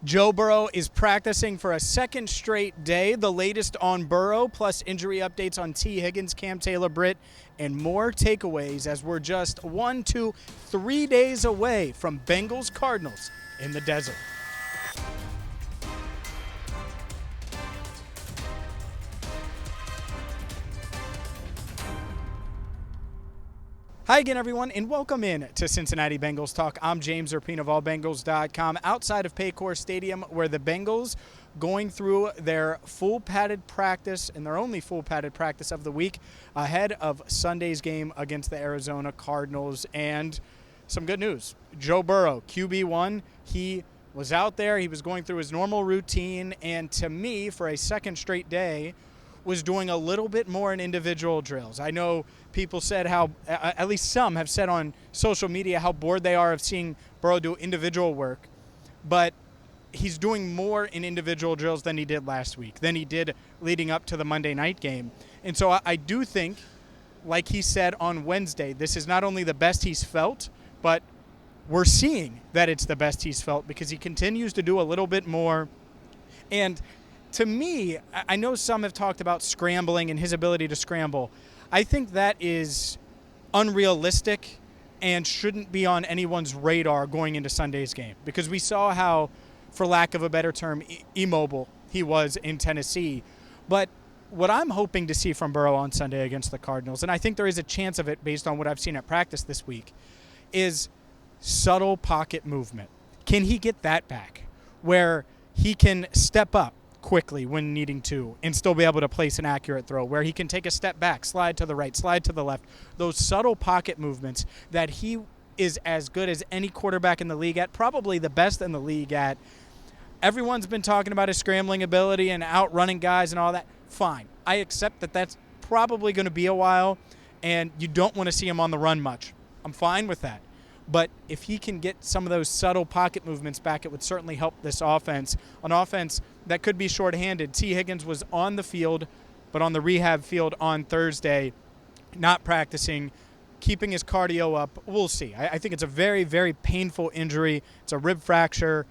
Joe Burrow is practicing for a second straight day. The latest on Burrow, plus injury updates on Higgins, Cam Taylor-Britt, and more takeaways as we're just 1, 2, 3 days away from Bengals Cardinals in the desert. Hi again, everyone, and welcome in to Cincinnati Bengals Talk. I'm James Rapien of allbengals.com, outside of Paycor Stadium, where the Bengals going through their full padded practice, and their only full padded practice of the week, ahead of Sunday's game against the Arizona Cardinals. And some good news. Joe Burrow, QB1, he was out there. He was going through his normal routine, and to me, for a second straight day, was doing a little bit more in individual drills. I know people said how, at least some have said on social media, how bored they are of seeing Burrow do individual work, but he's doing more in individual drills than he did last week, than he did leading up to the Monday night game. And so I do think, like he said on Wednesday, this is not only the best he's felt, but we're seeing that it's the best he's felt because he continues to do a little bit more. And to me, I know some have talked about scrambling and his ability to scramble. I think that is unrealistic and shouldn't be on anyone's radar going into Sunday's game, because we saw how, for lack of a better term, immobile he was in Tennessee. But what I'm hoping to see from Burrow on Sunday against the Cardinals, and I think there is a chance of it based on what I've seen at practice this week, is subtle pocket movement. Can he get that back where he can step up quickly when needing to and still be able to place an accurate throw, where he can take a step back, slide to the right, slide to the left, those subtle pocket movements that he is as good as any quarterback in the league at, probably the best in the league at. Everyone's been talking about his scrambling ability and outrunning guys and all that. Fine. I accept that that's probably going to be a while, and you don't want to see him on the run much. I'm fine with that. But if he can get some of those subtle pocket movements back, it would certainly help this offense. An offense that could be shorthanded. Higgins was on the field, but on the rehab field on Thursday, not practicing, keeping his cardio up. We'll see. I think it's a very, very painful injury. It's a rib fracture.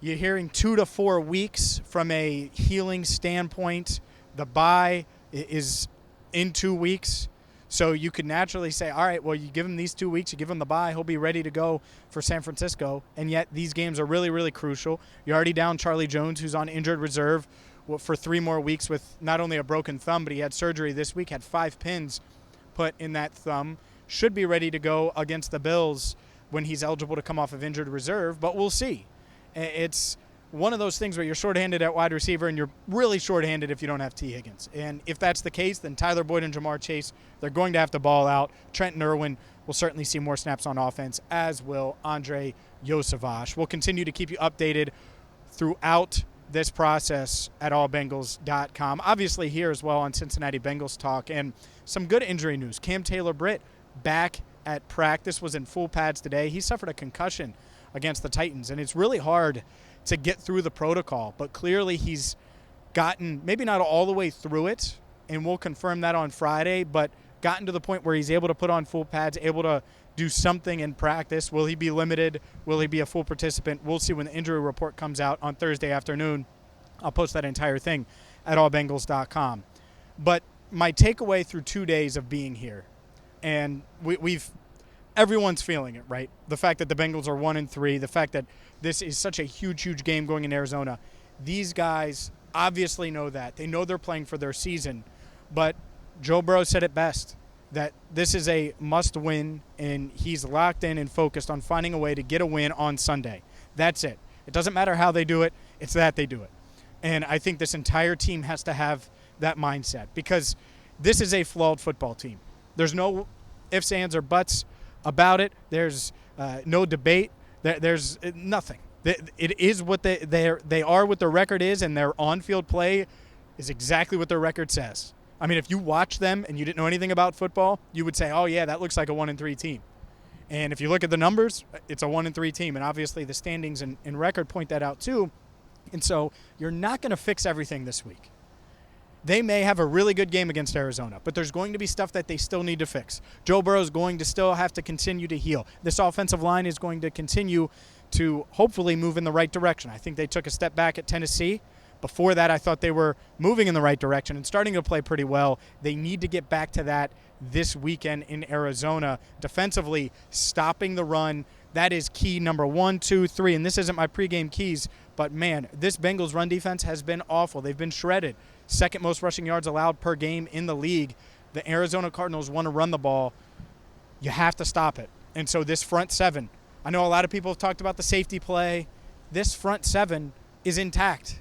You're hearing 2 to 4 weeks from a healing standpoint. The bye is in 2 weeks. So you could naturally say, all right, well, you give him these 2 weeks, you give him the bye, he'll be ready to go for San Francisco. And yet these games are really, really crucial. You're already down Charlie Jones, who's on injured reserve for 3 more weeks with not only a broken thumb, but he had surgery this week, had 5 pins put in that thumb. Should be ready to go against the Bills when he's eligible to come off of injured reserve, but we'll see. It's one of those things where you're shorthanded at wide receiver, and you're really shorthanded if you don't have Higgins. And if that's the case, then Tyler Boyd and Jamar Chase, they're going to have to ball out. Trenton Irwin will certainly see more snaps on offense, as will Andre Yosavash. We'll continue to keep you updated throughout this process at allbengals.com. Obviously here as well on Cincinnati Bengals Talk. And some good injury news. Cam Taylor-Britt back at practice, was in full pads today. He suffered a concussion against the Titans, and it's really hard to get through the protocol, but clearly he's gotten maybe not all the way through it, and we'll confirm that on Friday, but gotten to the point where he's able to put on full pads, able to do something in practice. Will he be limited? Will he be a full participant? We'll see when the injury report comes out on Thursday afternoon. I'll post that entire thing at allbengals.com. But my takeaway through 2 days of being here, and everyone's feeling it, right? The fact that the Bengals are 1-3, the fact that this is such a huge, huge game going in Arizona. These guys obviously know that. They know they're playing for their season. But Joe Burrow said it best, that this is a must-win, and he's locked in and focused on finding a way to get a win on Sunday. That's it. It doesn't matter how they do it. It's that they do it. And I think this entire team has to have that mindset, because this is a flawed football team. There's no ifs, ands, or buts about it. There's no debate. There's nothing. It is what they are, what their record is, and their on-field play is exactly what their record says. I mean, if you watch them and you didn't know anything about football, you would say, oh, yeah, that looks like a 1-3 team. And if you look at the numbers, it's a 1-3 team, and obviously the standings and record point that out too. And so you're not going to fix everything this week. They may have a really good game against Arizona, but there's going to be stuff that they still need to fix. Joe Burrow is going to still have to continue to heal. This offensive line is going to continue to hopefully move in the right direction. I think they took a step back at Tennessee. Before that, I thought they were moving in the right direction and starting to play pretty well. They need to get back to that this weekend in Arizona. Defensively, stopping the run, that is key number 1, 2, 3. And this isn't my pregame keys, but man, this Bengals run defense has been awful. They've been shredded. Second most rushing yards allowed per game in the league. The Arizona Cardinals want to run the ball. You have to stop it. And so this front seven, I know a lot of people have talked about the safety play. This front seven is intact.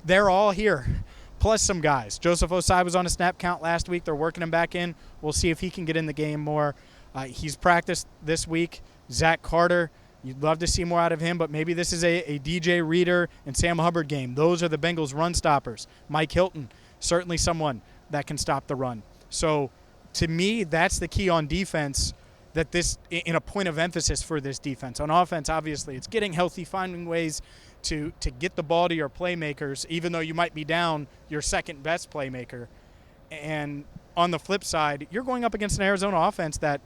They're all here, plus some guys. Joseph Osai was on a snap count last week. They're working him back in. We'll see if he can get in the game more. He's practiced this week. Zach Carter, you'd love to see more out of him, but maybe this is a DJ Reader and Sam Hubbard game. Those are the Bengals run stoppers. Mike Hilton, certainly someone that can stop the run. So to me, that's the key on defense, that this in a point of emphasis for this defense. On offense, obviously, it's getting healthy, finding ways to get the ball to your playmakers, even though you might be down your second best playmaker. And on the flip side, you're going up against an Arizona offense that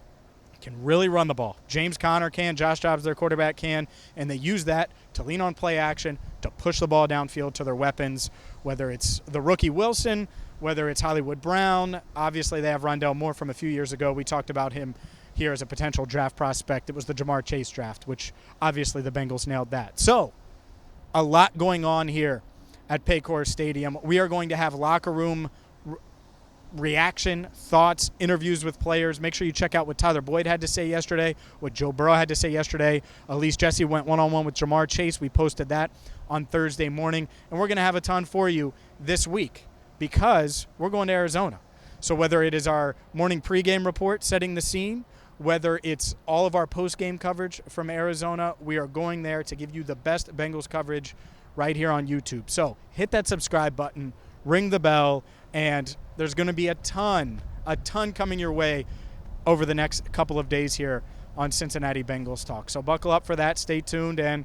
can really run the ball. James Conner can, Josh Dobbs, their quarterback, can, and they use that to lean on play action, to push the ball downfield to their weapons, whether it's the rookie Wilson, whether it's Hollywood Brown. Obviously, they have Rondell Moore from a few years ago. We talked about him here as a potential draft prospect. It was the Jamar Chase draft, which obviously the Bengals nailed that. So a lot going on here at Paycor Stadium. We are going to have locker room reaction, thoughts, interviews with players. Make sure you check out what Tyler Boyd had to say yesterday, what Joe Burrow had to say yesterday. Elise Jesse went one-on-one with Jamar Chase. We posted that on Thursday morning. And we're going to have a ton for you this week because we're going to Arizona. So whether it is our morning pregame report setting the scene, whether it's all of our post-game coverage from Arizona, we are going there to give you the best Bengals coverage right here on YouTube. So hit that subscribe button, ring the bell, and there's going to be a ton coming your way over the next couple of days here on Cincinnati Bengals Talk. So buckle up for that. Stay tuned, and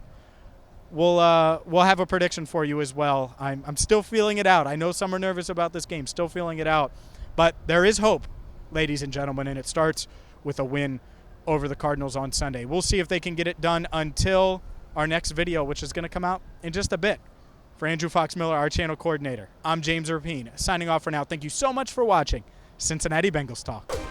we'll have a prediction for you as well. I'm still feeling it out. I know some are nervous about this game, still feeling it out. But there is hope, ladies and gentlemen, and it starts with a win over the Cardinals on Sunday. We'll see if they can get it done until our next video, which is going to come out in just a bit. For Andrew Fox-Miller, our channel coordinator, I'm James Rapien, signing off for now. Thank you so much for watching Cincinnati Bengals Talk.